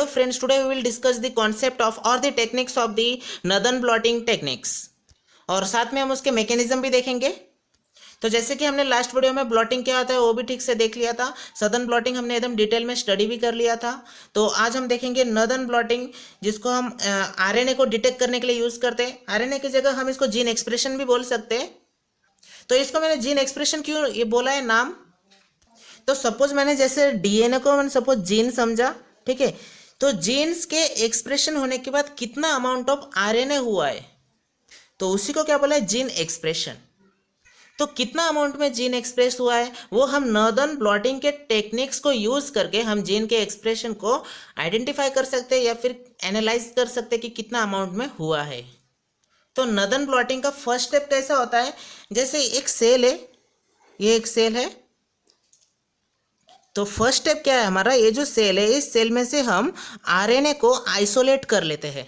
Hello friends, today we will discuss the concept of or the techniques of the Northern blotting techniques और साथ में हम उसके mechanism भी देखेंगे। तो जैसे कि हमने लास्ट वीडियो में ब्लॉटिंग क्या होता है वो भी ठीक से देख लिया था, सदर्न ब्लॉटिंग हमने एकदम डिटेल में स्टडी भी कर लिया था। तो आज हम देखेंगे नॉर्दर्न ब्लॉटिंग, जिसको हम आरएनए को डिटेक्ट करने के लिए यूज़ करते हैं। आरएनए की जगह हम इसको जीन एक्सप्रेशन भी बोल सकते हैं। तो इसको मैंने जीन एक्सप्रेशन क्यों ये बोला है नाम, तो सपोज मैंने जैसे डीएनए को मैंने सपोज जीन समझा, ठीक है। तो जीन्स के एक्सप्रेशन होने के बाद कितना अमाउंट ऑफ आरएनए हुआ है, तो उसी को क्या बोला है, जीन एक्सप्रेशन। तो कितना अमाउंट में जीन एक्सप्रेस हुआ है वो हम नॉर्दर्न ब्लॉटिंग के टेक्निक्स को यूज करके हम जीन के एक्सप्रेशन को आइडेंटिफाई कर सकते हैं या फिर एनालाइज कर सकते हैं कि कितना अमाउंट में हुआ है। तो नॉर्दर्न ब्लॉटिंग का फर्स्ट स्टेप कैसा होता है, जैसे एक सेल है, ये एक सेल है। तो फर्स्ट स्टेप क्या है हमारा, ये जो सेल है इस सेल में से हम आरएनए को आइसोलेट कर लेते हैं।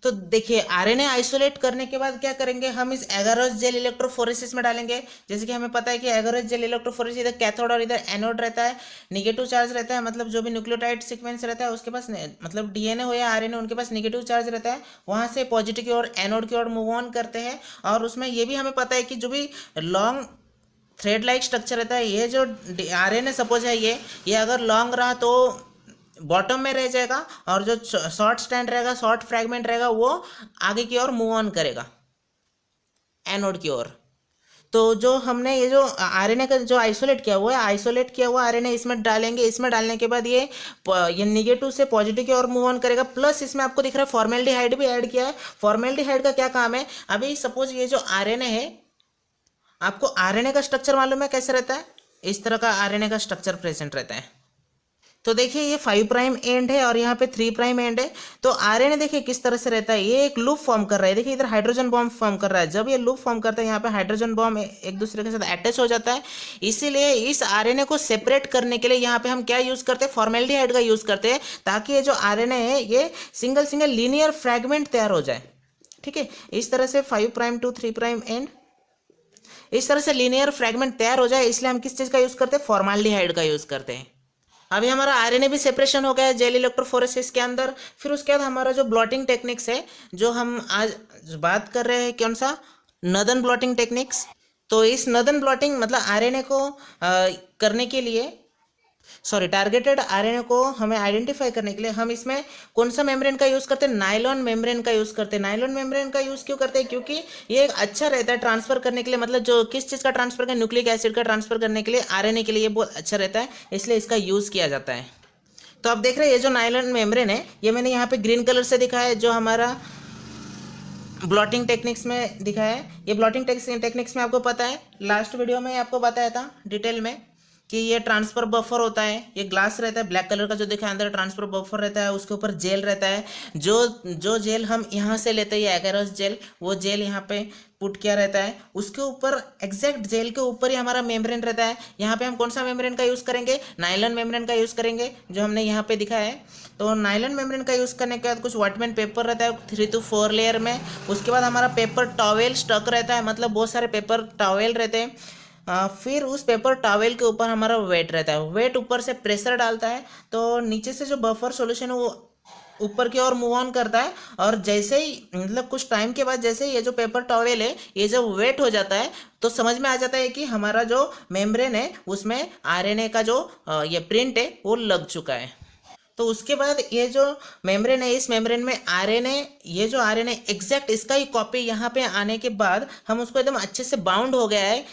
तो देखिए आरएनए आइसोलेट करने के बाद क्या करेंगे, हम इस एगारोस जेल इलेक्ट्रोफोरेसिस में डालेंगे। जैसे कि हमें पता है कि एगारोस जेल इलेक्ट्रोफोरेसिस इधर कैथोड और इधर एनोड रहता है, निगेटिव चार्ज रहता है, मतलब जो भी न्यूक्लियोटाइड सीक्वेंस रहता है उसके पास, मतलब डीएनए हो या आरएनए उनके पास निगेटिव चार्ज रहता है। वहाँ से पॉजिटिव की ओर एनोड की ओर मूव ऑन करते हैं। और उसमें ये भी हमें पता है कि जो भी लॉन्ग थ्रेड लाइक स्ट्रक्चर रहता है, ये जो आरएनए सपोज है ये अगर लॉन्ग रहा तो बॉटम में रह जाएगा, और जो शॉर्ट स्टैंड रहेगा, शॉर्ट फ्रैगमेंट रहेगा, वो आगे की ओर मूव ऑन करेगा एनोड की ओर। तो जो हमने ये जो आरएनए का जो आइसोलेट किया हुआ है, आइसोलेट किया हुआ आरएनए इसमें डालेंगे। इसमें डालने के बाद ये निगेटिव से पॉजिटिव की ओर मूव ऑन करेगा। प्लस इसमें आपको दिख रहा है फॉर्मेल्डिहाइड भी ऐड किया है। फॉर्मेल्डिहाइड का क्या काम है, अभी सपोज ये जो आरएनए है, आपको आरएनए का स्ट्रक्चर मालूम है कैसे रहता है, इस तरह का आरएनए का स्ट्रक्चर प्रेजेंट रहता है। तो देखिए ये 5 प्राइम एंड है और यहाँ पे 3 प्राइम एंड है। तो आरएनए देखिए किस तरह से रहता है, ये एक लूप फॉर्म कर रहा है। देखिए इधर हाइड्रोजन बॉम्ब फॉर्म कर रहा है। जब ये लूप फॉर्म करता है यहाँ पे हाइड्रोजन बॉम्ब एक दूसरे के साथ अटैच हो जाता है। इसीलिए इस आरएनए को सेपरेट करने के लिए यहाँ पे हम क्या यूज करते हैं, फॉर्मेल्डिहाइड का यूज करते हैं, ताकि ये जो आरएनए है ये सिंगल सिंगल लीनियर फ्रैगमेंट तैयार हो जाए। ठीक है, इस तरह से 5 प्राइम टू 3 प्राइम एंड इस तरह से लीनियर फ्रैगमेंट तैयार हो जाए। इसलिए हम किस चीज़ का यूज़ करते हैं, फॉर्माल्डिहाइड का यूज़ करते हैं। अभी हमारा आरएनए भी सेपरेशन हो गया है जेल इलेक्ट्रोफोरेसिस के अंदर। फिर उसके बाद हमारा जो ब्लॉटिंग टेक्निक्स है, जो हम आज बात कर रहे हैं, कौन सा, नॉर्दर्न ब्लॉटिंग टेक्निक्स। तो इस नॉर्दर्न ब्लॉटिंग मतलब आरएनए को करने के लिए, सॉरी, टारगेटेड आरएनए को हमें आइडेंटिफाई करने के लिए हम इसमें कौन सा मेम्ब्रेन का यूज़ करते हैं, नायलॉन मेम्ब्रेन का यूज़ करते हैं। नायलॉन मेम्ब्रेन का यूज़ क्यों करते हैं, क्योंकि ये एक अच्छा रहता है ट्रांसफर करने के लिए, मतलब जो किस चीज़ का ट्रांसफर करें, न्यूक्लिक एसिड का ट्रांसफर करने के लिए आरएनए के लिए ये बहुत अच्छा रहता है, इसलिए इसका यूज़ किया जाता है। तो आप देख रहे हैं ये जो नायलॉन मेम्ब्रेन है, ये मैंने यहाँ पे ग्रीन कलर से दिखाया है, जो हमारा ब्लॉटिंग टेक्निक्स में दिखाया है। ये ब्लॉटिंग टेक्निक्स में आपको पता है, लास्ट वीडियो में आपको बताया था डिटेल में कि ये ट्रांसफर बफर होता है। ये ग्लास रहता है ब्लैक कलर का जो दिखा है, अंदर ट्रांसफर बफर रहता है, उसके ऊपर जेल रहता है। जो जेल हम यहाँ से लेते हैं, ये एगारोस जेल, वो जेल यहाँ पे पुट किया रहता है। उसके ऊपर एग्जैक्ट जेल के ऊपर ही हमारा मेम्ब्रेन रहता है। यहाँ पे हम कौन सा मेम्ब्रेन का यूज़ करेंगे, नायलॉन मेम्ब्रेन का यूज़ करेंगे, जो हमने यहाँ पे दिखाया है। तो नायलॉन मेम्ब्रेन का यूज़ करने के बाद कुछ वाटमैन पेपर रहता है 3 to 4 लेयर में। उसके बाद हमारा पेपर टॉवेल स्टक रहता है, मतलब बहुत सारे पेपर टॉवेल रहते हैं। फिर उस पेपर टॉवेल के ऊपर हमारा वेट रहता है। वेट ऊपर से प्रेशर डालता है, तो नीचे से जो बफर सॉल्यूशन है वो ऊपर की ओर मूव ऑन करता है। और जैसे ही, मतलब कुछ टाइम के बाद, जैसे ये जो पेपर टॉवेल है ये जब वेट हो जाता है, तो समझ में आ जाता है कि हमारा जो मेम्ब्रेन है उसमें आरएनए का जो ये प्रिंट है वो लग चुका है। तो उसके बाद ये जो मेम्ब्रेन है, इस मेम्ब्रेन में आरएनए, ये जो आरएनए एग्जैक्ट इसका ही कॉपी यहाँ पे आने के बाद हम उसको एकदम अच्छे से बाउंड हो गया है,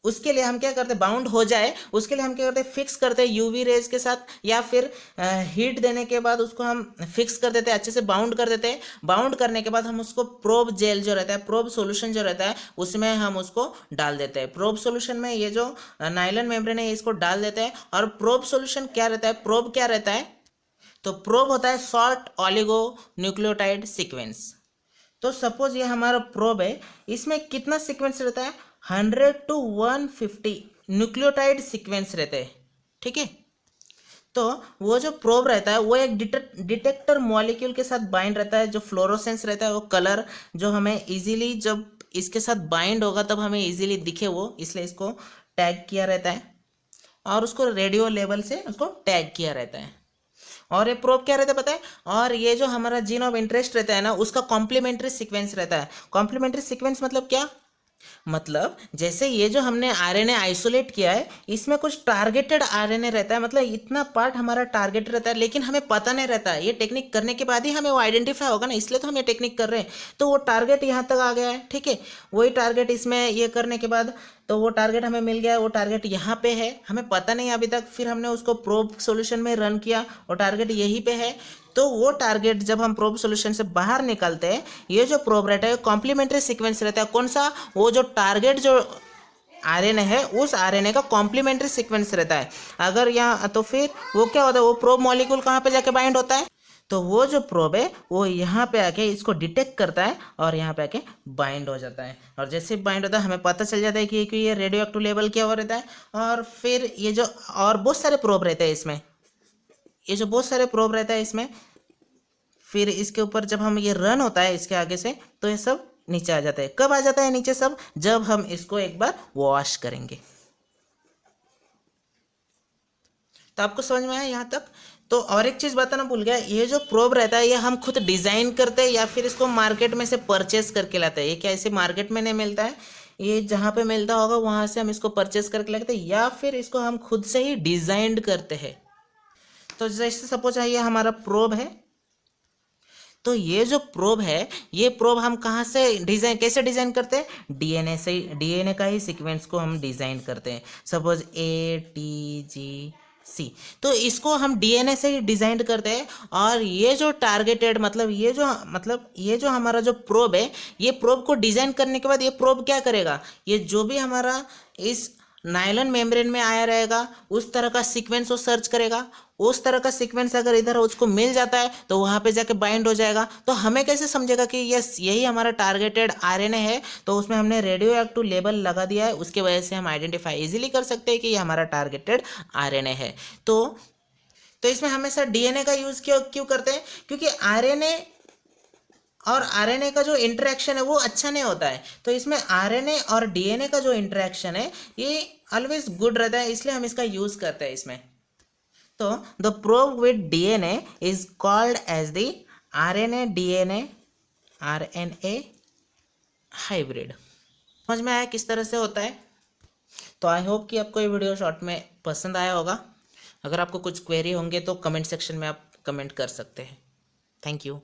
उसके लिए हम क्या करते हैं, बाउंड हो जाए उसके लिए हम क्या करते हैं, फिक्स करते हैं यूवी रेज के साथ, या फिर हीट देने के बाद उसको हम फिक्स कर देते हैं, अच्छे से बाउंड कर देते हैं। बाउंड करने के बाद हम उसको प्रोब जेल जो रहता है, प्रोब सॉल्यूशन जो रहता है, उसमें हम उसको डाल देते हैं। प्रोब सॉल्यूशन में ये जो नायलॉन मेम्ब्रेन है इसको डाल देते हैं। और प्रोब सॉल्यूशन क्या रहता है, प्रोब क्या रहता है, तो प्रोब होता है शॉर्ट ऑलिगो न्यूक्लियोटाइड सीक्वेंस। तो सपोज ये हमारा प्रोब है, इसमें कितना सीक्वेंस रहता है, 100 to 150 न्यूक्लियोटाइड सीक्वेंस रहते हैं। ठीक है, तो वो जो प्रोब रहता है वो एक डिटेक्टर मॉलिक्यूल के साथ बाइंड रहता है, जो फ्लोरोसेंस रहता है, वो कलर जो हमें इजीली, जब इसके साथ बाइंड होगा तब हमें इजीली दिखे वो, इसलिए इसको टैग किया रहता है। और उसको रेडियो लेवल से उसको टैग किया रहता है। और ये प्रोब क्या रहता है पता है, और ये जो हमारा जीन ऑफ इंटरेस्ट रहता है ना, उसका कॉम्प्लीमेंट्री सीक्वेंस रहता है। कॉम्प्लीमेंट्री सीक्वेंस मतलब क्या, मतलब जैसे ये जो हमने आरएनए आइसोलेट किया है, इसमें कुछ टारगेटेड आरएनए रहता है, मतलब इतना पार्ट हमारा टारगेट रहता है, लेकिन हमें पता नहीं रहता है। ये टेक्निक करने के बाद ही हमें वो आइडेंटिफाई होगा ना, इसलिए तो हम ये टेक्निक कर रहे हैं। तो वो टारगेट यहाँ तक आ गया है, ठीक है। वही टारगेट इसमें ये करने के बाद तो वो टारगेट हमें मिल गया है, वो टारगेट यहाँ पे है, हमें पता नहीं अभी तक। फिर हमने उसको प्रोब सॉल्यूशन में रन किया, वो टारगेट यहीं पे है। तो वो टारगेट जब हम प्रोब सॉल्यूशन से बाहर निकलते हैं, ये जो प्रोब रहता है कॉम्प्लीमेंट्री सीक्वेंस रहता है। कौन सा, वो जो टारगेट जो आरएनए है, उस आरएनए का कॉम्प्लीमेंट्री सीक्वेंस रहता है। अगर यहाँ तो फिर वो क्या होता है, वो प्रोब मॉलिक्यूल कहाँ पे जाके बाइंड होता है, तो वो जो प्रोब है वो यहाँ पे आके इसको डिटेक्ट करता है और यहाँ पे आके बाइंड हो जाता है। और जैसे बाइंड होता है हमें पता चल जाता है कि ये रेडियो एक्टिव लेवल क्या हो रहता है। और फिर ये जो और बहुत सारे प्रोब रहते हैं इसमें, ये जो बहुत सारे प्रोब रहता है इसमें, फिर इसके ऊपर जब हम ये रन होता है इसके आगे से, तो ये सब नीचे आ जाता है। कब आ जाता है नीचे सब, जब हम इसको एक बार वॉश करेंगे। तो आपको समझ में आया यहाँ तक। तो और एक चीज़ बताना भूल गया, ये जो प्रोब रहता है ये हम खुद डिज़ाइन करते हैं या फिर इसको मार्केट में से परचेस करके लाते हैं। ये क्या ऐसे मार्केट में नहीं मिलता है, ये जहाँ पे मिलता होगा वहाँ से हम इसको परचेस करके लाते हैं, या फिर इसको हम खुद से ही डिज़ाइन करते हैं। तो जैसे सपोज है ये हमारा प्रोब है, तो ये जो प्रोब है, ये प्रोब हम कहाँ से डिज़ाइन, कैसे डिज़ाइन करते हैं, डीएनए से, डीएनए का ही सीक्वेंस को हम डिज़ाइन करते हैं। सपोज ATGC, तो इसको हम डीएनए से ही डिज़ाइन करते हैं। और ये जो टारगेटेड मतलब ये जो हमारा जो प्रोब है, ये प्रोब को डिज़ाइन करने के बाद ये प्रोब क्या करेगा, ये जो भी हमारा इस नायलॉन मेम्ब्रेन में आया रहेगा उस तरह का सीक्वेंस वो सर्च करेगा। उस तरह का सीक्वेंस अगर इधर उसको मिल जाता है तो वहाँ पे जाके बाइंड हो जाएगा। तो हमें कैसे समझेगा कि यस यही हमारा टारगेटेड आरएनए है, तो उसमें हमने रेडियो एक्टिव लेबल लगा दिया है, उसके वजह से हम आइडेंटिफाई इजीली कर सकते हैं कि ये हमारा टारगेटेड आरएनए है। तो इसमें हमेशा डीएनए का यूज़ क्यों करते हैं, क्योंकि आरएनए और आरएनए का जो इंटरेक्शन है वो अच्छा नहीं होता है। तो इसमें आरएनए और डीएनए का जो इंटरेक्शन है ये ऑलवेज गुड रहता है, इसलिए हम इसका यूज़ करते हैं इसमें। तो the probe with DNA is called as the RNA DNA RNA hybrid. समझ में आया किस तरह से होता है। तो आई होप कि आपको ये वीडियो शॉर्ट में पसंद आया होगा। अगर आपको कुछ क्वेरी होंगे तो कमेंट सेक्शन में आप कमेंट कर सकते हैं। Thank you.